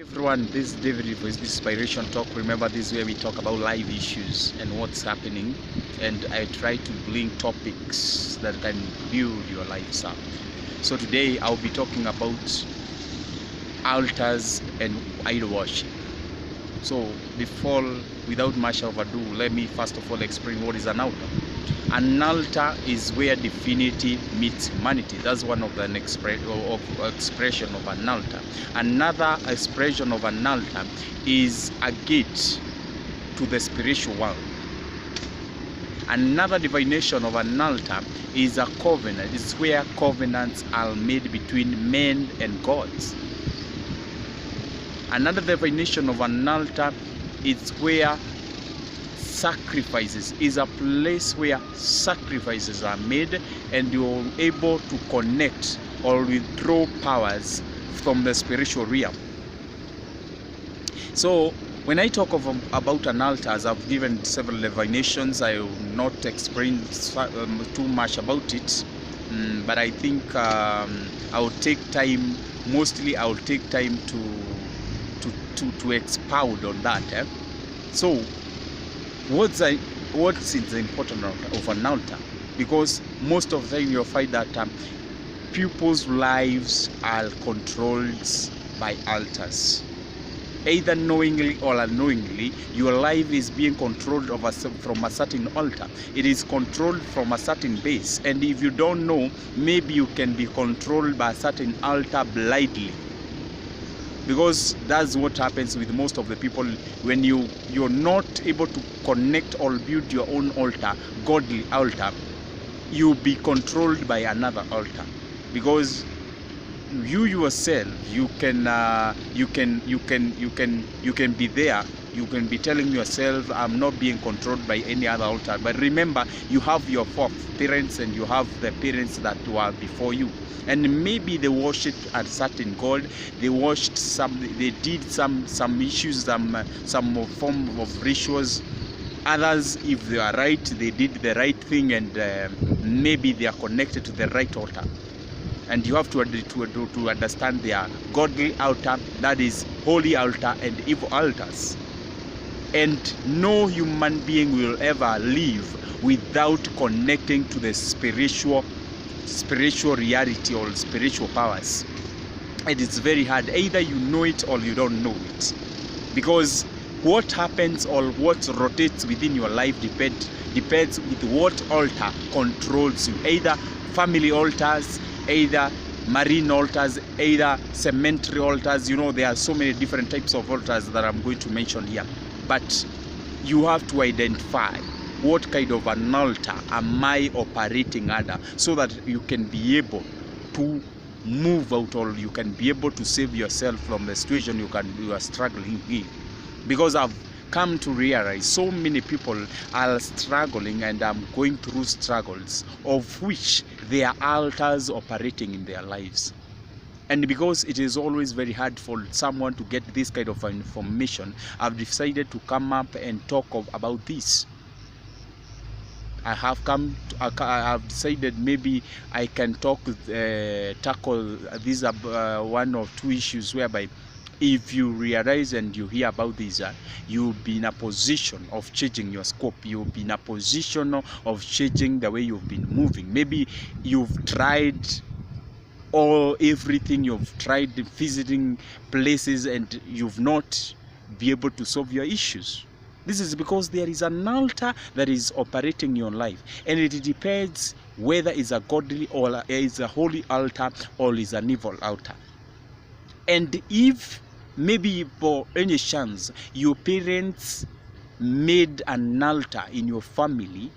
Everyone, this is David for Inspiration Talk. Remember, this is where we talk about live issues and what's happening, and I try to bring topics that can build your lives up. So today I'll be talking about altars and idol worship. So without much of ado, let me first of all explain what is an altar. An altar is where divinity meets humanity. That's one of the expression of an altar. Another expression of an altar is a gate to the spiritual world. Another divination of an altar is a covenant. It's where covenants are made between men and gods. Another definition of an altar is where sacrifices is a place where sacrifices are made and you're able to connect or withdraw powers from the spiritual realm. So when I talk about an altar, as I've given several definitions, I will not explain too much about it, but I think I will take time. Mostly I will take time to expound on that. So what's the importance of an altar? Because most of the time you'll find that people's lives are controlled by altars. Either knowingly or unknowingly, your life is being controlled from a certain altar. It is controlled from a certain base, and if you don't know, maybe you can be controlled by a certain altar blindly. Because that's what happens with most of the people. When you're not able to connect or build your own altar, godly altar, you'll be controlled by another altar. Because you yourself, you can be there. You can be telling yourself, I'm not being controlled by any other altar. But remember, you have your parents and you have the parents that were before you. And maybe they worshipped a certain god. They did some issues, some form of rituals. Others, if they are right, they did the right thing, and maybe they are connected to the right altar. And you have to understand their godly altar, that is holy altar, and evil altars. And no human being will ever live without connecting to the spiritual reality or spiritual powers. And it's very hard. Either you know it or you don't know it. Because what happens or what rotates within your life depends with what altar controls you. Either family altars, either marine altars, either cemetery altars. You know, there are so many different types of altars that I'm going to mention here. But you have to identify what kind of an altar am I operating under, so that you can be able to move out, or you can be able to save yourself from the situation you are struggling in. Because I've come to realize so many people are struggling and I'm going through struggles of which there are altars operating in their lives. And because it is always very hard for someone to get this kind of information, I've decided to come up and talk about this. I have decided maybe I can tackle these one or two issues whereby if you realize and you hear about this, you'll be in a position of changing your scope. You'll be in a position of changing the way you've been moving. Maybe you've tried everything, you've tried visiting places and you've not been able to solve your issues. This is because there is an altar that is operating your life, and it depends whether it's a godly or it's a holy altar or is an evil altar. And if maybe for any chance your parents made an altar in your family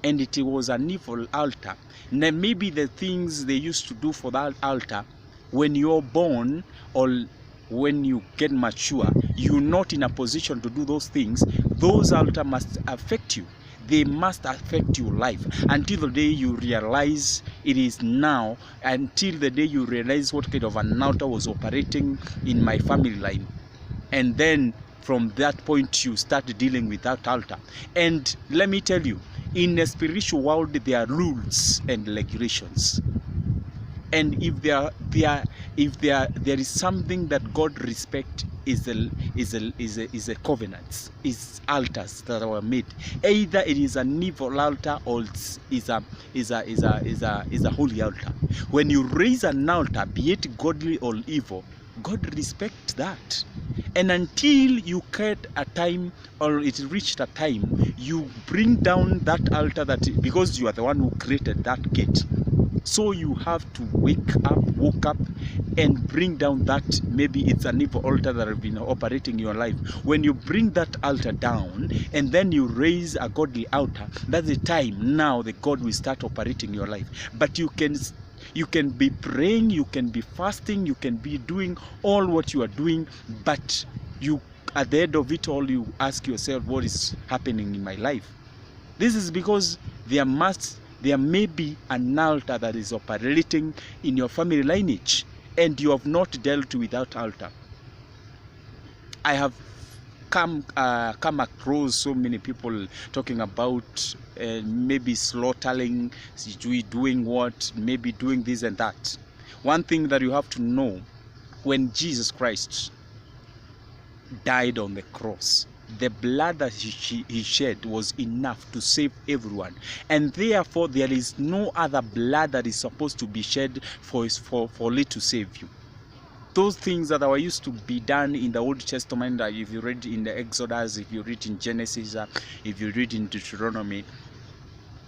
and it was an evil altar, then maybe the things they used to do for that altar, when you're born or when you get mature, you're not in a position to do those things. Those altars must affect you. They must affect your life until the day you realize it is now, until the day you realize what kind of an altar was operating in my family line. And then from that point you start dealing with that altar. And let me tell you, in the spiritual world there are rules and regulations. And if there is something that God respect is a covenant, is altars that were made. Either it is an evil altar or is a holy altar. When you raise an altar, be it godly or evil, God respects that. And until you get a time, or it reached a time, you bring down that altar, that because you are the one who created that gate. So you have to woke up and bring down that, maybe it's an evil altar that has been operating in your life. When you bring that altar down and then you raise a godly altar, that's the time now the God will start operating in your life. But you can be praying, you can be fasting, you can be doing all what you are doing, but you, at the end of it all, you ask yourself, what is happening in my life? This is because there may be an altar that is operating in your family lineage, and you have not dealt with that altar. I have come across so many people talking about maybe slaughtering, doing what, maybe doing this and that. One thing that you have to know, when Jesus Christ died on the cross, the blood that he shed was enough to save everyone, and therefore there is no other blood that is supposed to be shed for it to save you. Those things that were used to be done in the Old Testament, if you read in the Exodus, if you read in Genesis, if you read in Deuteronomy,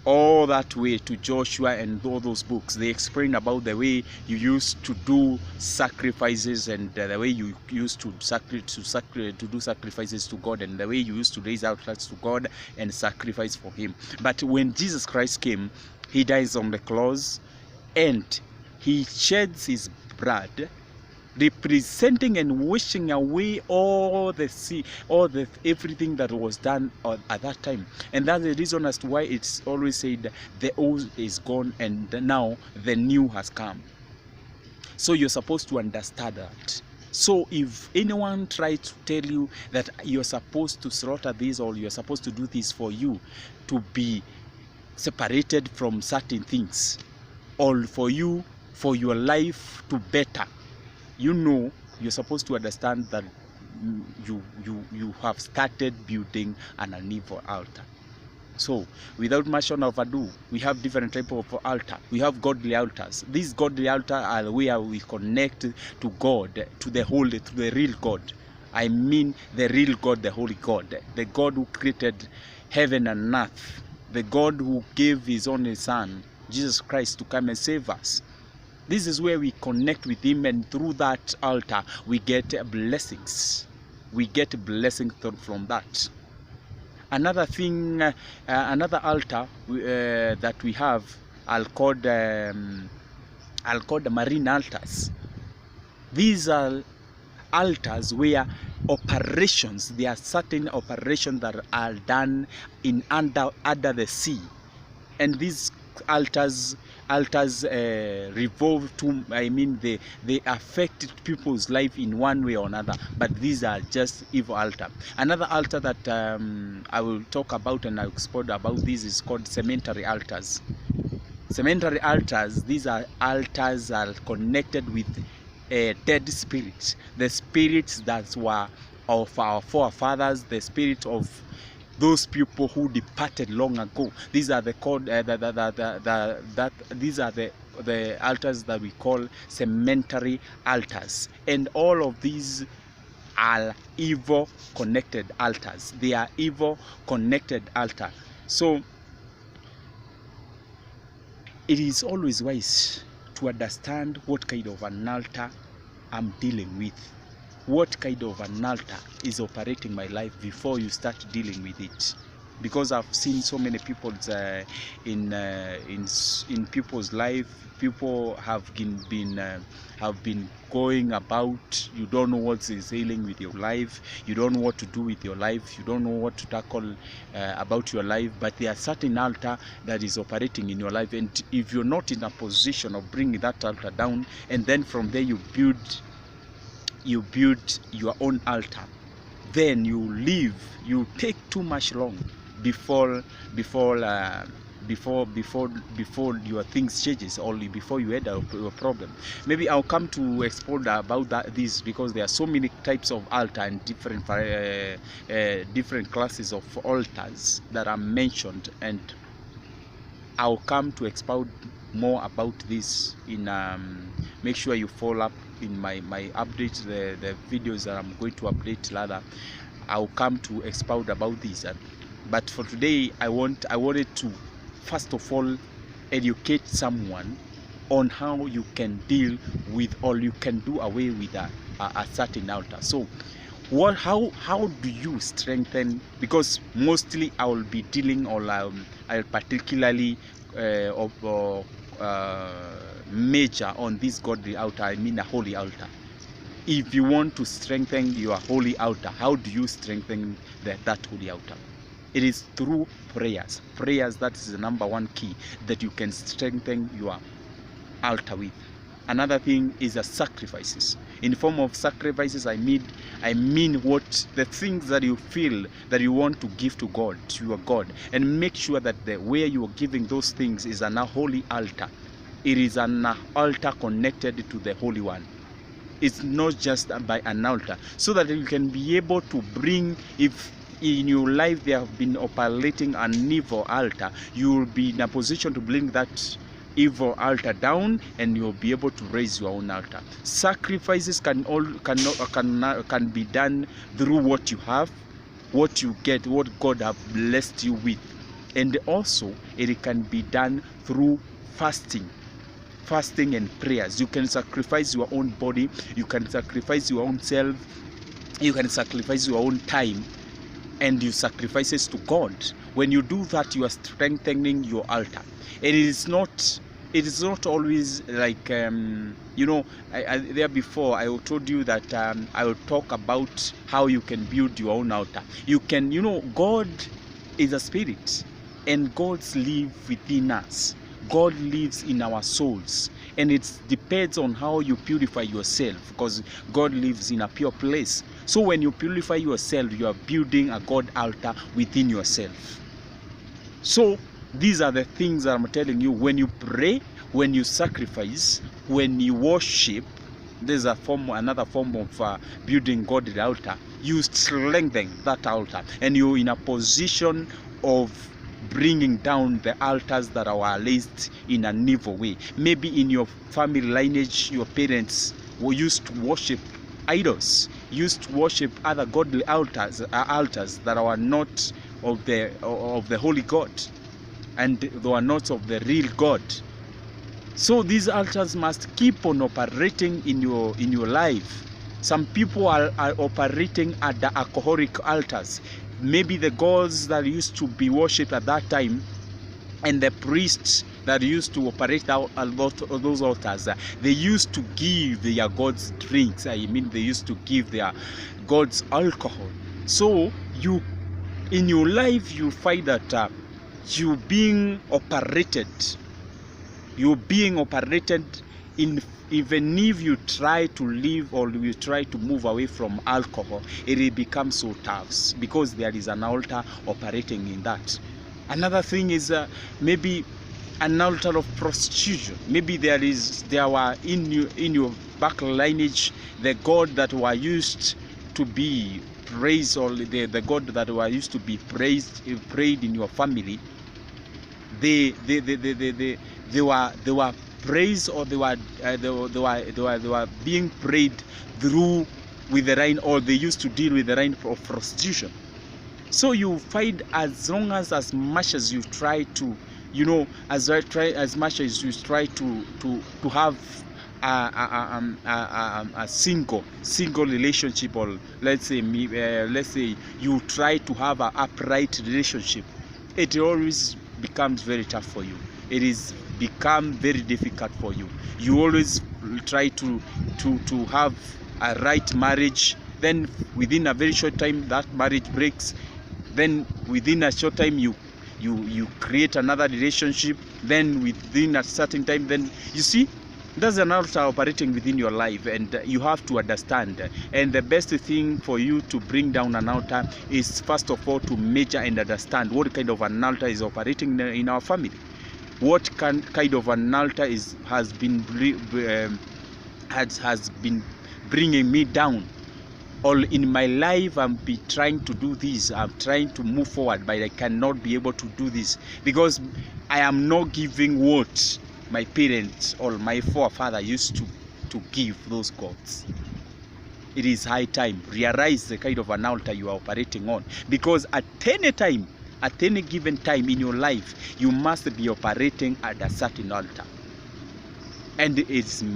all that way to Joshua and all those books, they explain about the way you used to do sacrifices, and the way you used to do sacrifices to God, and the way you used to raise altars to God and sacrifice for Him. But when Jesus Christ came, He dies on the cross and He sheds His blood, representing and washing away all everything that was done at that time. And that's the reason as to why it's always said the old is gone and now the new has come. So you're supposed to understand that. So if anyone tries to tell you that you're supposed to slaughter this, or you're supposed to do this for you to be separated from certain things, or for your life to better, you're supposed to understand that you have started building an evil altar. So without much of ado, we have different type of altar. We have godly altars. These godly altars are where we connect to God, to the real God. I mean the real God, the holy God, the God who created heaven and earth, the God who gave His only Son, Jesus Christ, to come and save us. This is where we connect with Him, and through that altar we get blessings. We get blessings from that. Another thing, another altar that we have, I'll call the marine altars. These are altars where operations, there are certain operations that are done under the sea, and these altars revolve to, they affect people's life in one way or another, but these are just evil altar. Another altar that I will talk about and I'll explore about this is called cemetery altars. Cemetery altars, these are altars that are connected with dead spirits, the spirits that were of our forefathers, the spirit of those people who departed long ago. These are the altars that we call cemetery altars, and all of these are evil connected altars. They are evil connected altars. So it is always wise to understand what kind of an altar I'm dealing with, what kind of an altar is operating my life before you start dealing with it. Because I've seen so many people in people's life, people have been going about, you don't know what is ailing with your life, you don't know what to do with your life, you don't know what to tackle about your life, but there are certain altar that is operating in your life, and if you're not in a position of bringing that altar down, and then from there you build your own altar, then you take too much long before before your things changes, or before you had a problem. Maybe I'll come to explore about this, because there are so many types of altar and different classes of altars that are mentioned, and I'll come to expound more about this in make sure you follow up in my updates, the videos that I'm going to update later. I'll come to expound about this, but for today I wanted to first of all educate someone on how you can deal with, or you can do away with a certain altar. So how do you strengthen, because mostly I will be dealing, or I'll particularly major on this godly altar, I mean a holy altar. If you want to strengthen your holy altar, how do you strengthen that holy altar? It is through prayers. That is the number one key that you can strengthen your altar with. Another thing is the sacrifices. In form of sacrifices, I mean what the things that you feel that you want to give to God, to your God, and make sure that where you are giving those things is an holy altar. It is an altar connected to the Holy One. It's not just by an altar, so that you can be able to bring, if in your life there have been operating an evil altar, you will be in a position to bring that evil altar down, and you'll be able to raise your own altar. Sacrifices can be done through what you have, what you get, what God have blessed you with, and also it can be done through fasting and prayers. You can sacrifice your own body, you can sacrifice your own self, you can sacrifice your own time, and you sacrifices to God. When you do that, you are strengthening your altar. It is not always like there before I told you that I will talk about how you can build your own altar. You can, God is a spirit, and God lives within us. God lives in our souls, and it depends on how you purify yourself, because God lives in a pure place. So when you purify yourself, you are building a God altar within yourself. So these are the things that I'm telling you. When you pray, when you sacrifice, when you worship, there's another form of building God's altar. You strengthen that altar, and you're in a position of bringing down the altars that are raised in an evil way. Maybe in your family lineage, your parents used to worship idols, used to worship other godly altars that are not of the holy God, and they are not of the real God. So these altars must keep on operating in your life. Some people are operating at the alcoholic altars. Maybe the gods that used to be worshipped at that time, and the priests that used to operate out a lot of those altars, they used to give their gods drinks. I mean, they used to give their gods alcohol. So in your life, you find that you're being operated in. Even if you try to live, or you try to move away from alcohol, it becomes so tough, because there is an altar operating in that. Another thing is maybe an altar of prostitution. Maybe there were in your back lineage the god that were used to be praised, or the god that were used to be prayed in your family. They were praised, or they were being prayed through with the line, or they used to deal with the line of prostitution. So you find as much as you try to, as much as you try to have a single relationship, or let's say you try to have an upright relationship, it always becomes very tough for you. It is become very difficult for you. You always try to have a right marriage, then within a very short time that marriage breaks, then within a short time you create another relationship, then within a certain time, then you see There's an altar operating within your life, and you have to understand. And the best thing for you to bring down an altar is, first of all, to measure and understand what kind of an altar is operating in our family. What kind of an altar has been bringing me down. All in my life, I'm trying to do this. I'm trying to move forward, but I cannot be able to do this because I am not giving what my parents or my forefather used to give those gods. It is high time. Realize the kind of an altar you are operating on, because at any time, at any given time in your life, you must be operating at a certain altar. And either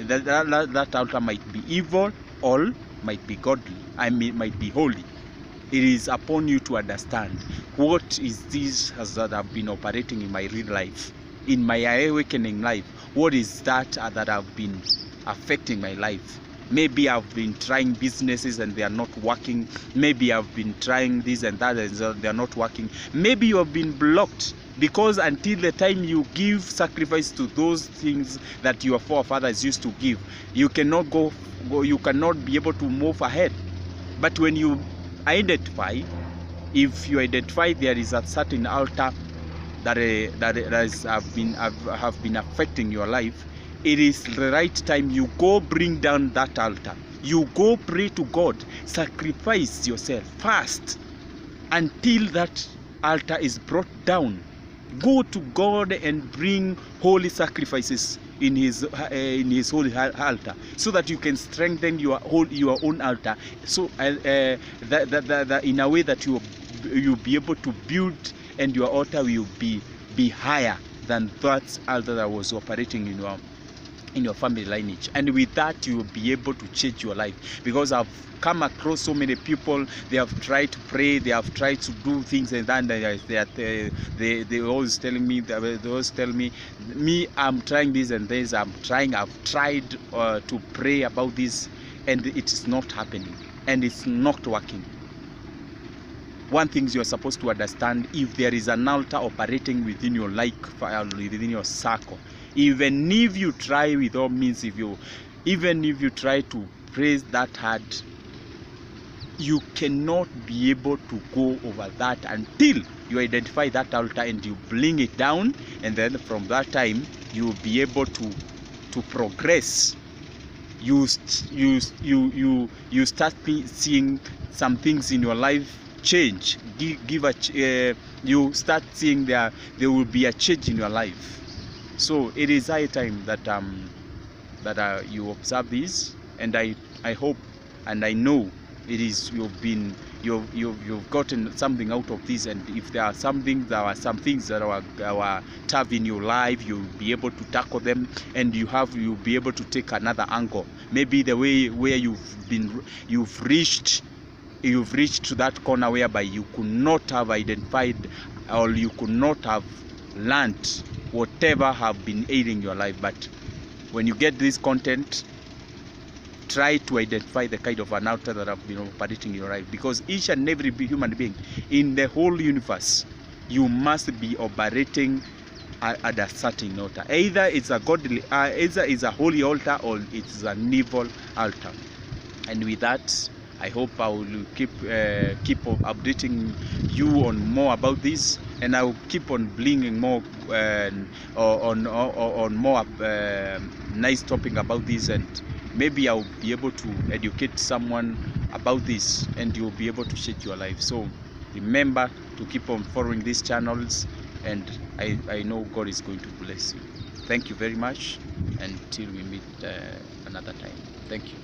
that altar might be evil or might be godly. Might be holy. It is upon you to understand what is this that have been operating in my real life, in my awakening life. What is that have been affecting my life? Maybe I've been trying businesses and they are not working. Maybe I've been trying this and that and they are not working. Maybe you have been blocked because until the time you give sacrifice to those things that your forefathers used to give, you cannot you cannot be able to move ahead. But when you identify, if you identify there is a certain altar that have been affecting your life, it is the right time you go bring down that altar. You go pray to God, sacrifice yourself fast until that altar is brought down. Go to God and bring holy sacrifices in his holy altar, so that you can strengthen your own altar, so that in a way that you'll be able to build, and your altar will be higher than that altar that was operating in your family lineage. And with that, you will be able to change your life. Because I've come across so many people, they have tried to pray, they have tried to do things, and then they always telling me, me, I'm trying this and this, I've tried to pray about this, and it is not happening, and it's not working. One thing you're supposed to understand, if there is an altar operating within your life, within your circle, even if you try with all means, even if you try to praise that hard, you cannot be able to go over that until you identify that altar and you bring it down, and then from that time you will be able to progress. You start seeing some things in your life change. You start seeing there will be a change in your life. So it is high time that you observe this, and I hope and I know it is you've gotten something out of this. And if there are some things that are tough in your life, you'll be able to tackle them, and you'll be able to take another angle. Maybe the way where you've reached to that corner whereby you could not have identified, or you could not have learned whatever have been ailing your life. But when you get this content, try to identify the kind of an altar that have been operating in your life, because each and every human being in the whole universe, you must be operating at a certain altar. Either it's a godly, either it's a holy altar, or it's an evil altar. And with that, I hope I will keep updating you on more about this, and I will keep on bringing more on more nice topic about this, and maybe I'll be able to educate someone about this, and you'll be able to change your life. So remember to keep on following these channels, and I know God is going to bless you. Thank you very much, until we meet another time. Thank you.